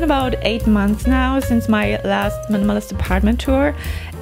been about 8 months now since my last minimalist apartment tour,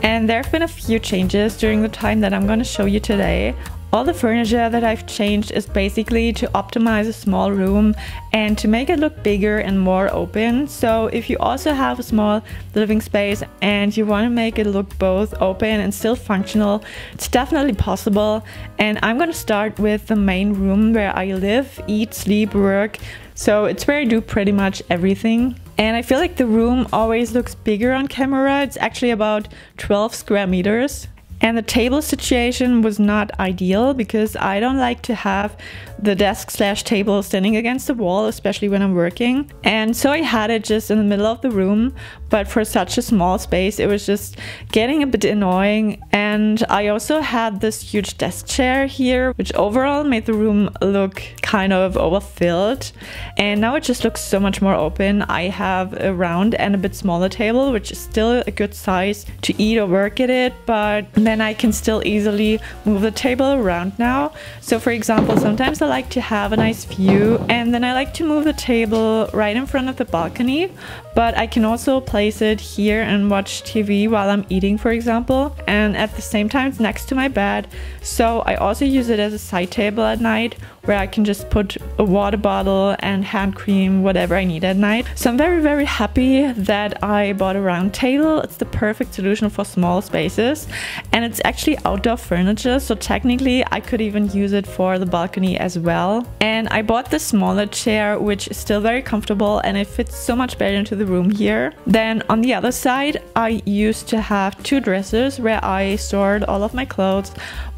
and there have been a few changes during the time that I'm going to show you today. All the furniture that I've changed is basically to optimize a small room and to make it look bigger and more open. So if you also have a small living space and you want to make it look both open and still functional, it's definitely possible. And I'm going to start with the main room where I live, eat, sleep, work. So it's where I do pretty much everything. And I feel like the room always looks bigger on camera. It's actually about 12 square meters. And the table situation was not ideal because I don't like to have the desk/table standing against the wall, especially when I'm working. And so I had it just in the middle of the room, but for such a small space, it was just getting a bit annoying. And I also had this huge desk chair here, which overall made the room look kind of overfilled. And now it just looks so much more open. I have a round and a bit smaller table, which is still a good size to eat or work at it, but then I can still easily move the table around now. So for example, sometimes I like to have a nice view, and then I like to move the table right in front of the balcony, but I can also place it here and watch TV while I'm eating, for example, and at the same time it's next to my bed. So I also use it as a side table at night, where I can just put a water bottle and hand cream, whatever I need at night. So I'm very happy that I bought a round table. It's the perfect solution for small spaces, and it's actually outdoor furniture, so technically I could even use it for the balcony as well. And I bought the smaller chair, which is still very comfortable, and it fits so much better into the room here. Then on the other side, I used to have 2 dressers where I stored all of my clothes,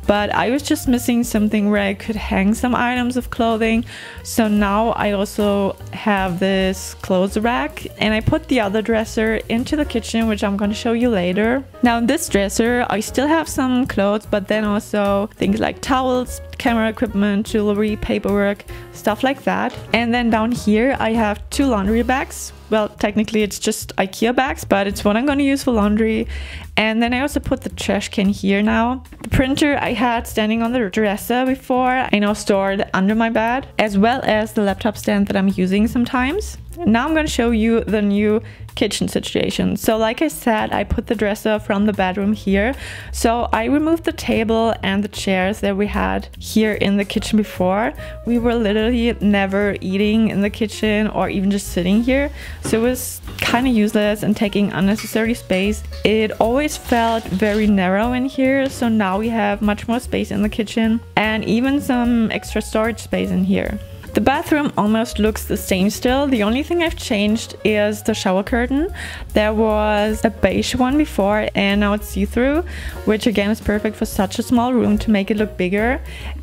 but I was just missing something where I could hang some items of clothing. So now I also have this clothes rack, and I put the other dresser into the kitchen, which I'm going to show you later. Now in this dresser I still have some clothes, but then also things like towels, camera equipment, jewelry, paperwork, stuff like that. And then down here I have 2 laundry bags. Well, technically it's just IKEA bags, but it's what I'm going to use for laundry. And then I also put the trash can here now. The printer I had standing on the dresser before, I now stored under my bed, as well as the laptop stand that I'm using sometimes. Now I'm going to show you the new kitchen situation. So like I said, I put the dresser from the bedroom here. So I removed the table and the chairs that we had here in the kitchen before. We were literally never eating in the kitchen or even just sitting here. So it was kind of useless and taking unnecessary space. It always felt very narrow in here. So now we have much more space in the kitchen and even some extra storage space in here. The bathroom almost looks the same still. The only thing I've changed is the shower curtain. There was a beige one before and now it's see-through, which again is perfect for such a small room to make it look bigger.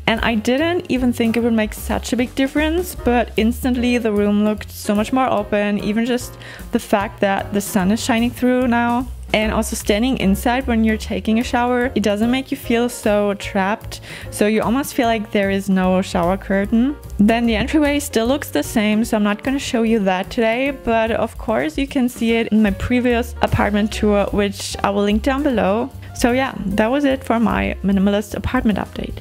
And I didn't even think it would make such a big difference, but instantly the room looked so much more open. Even just the fact that the sun is shining through now. And also standing inside when you're taking a shower, it doesn't make you feel so trapped. So you almost feel like there is no shower curtain. Then the entryway still looks the same, so I'm not going to show you that today. But of course you can see it in my previous apartment tour, which I will link down below. So yeah, that was it for my minimalist apartment update.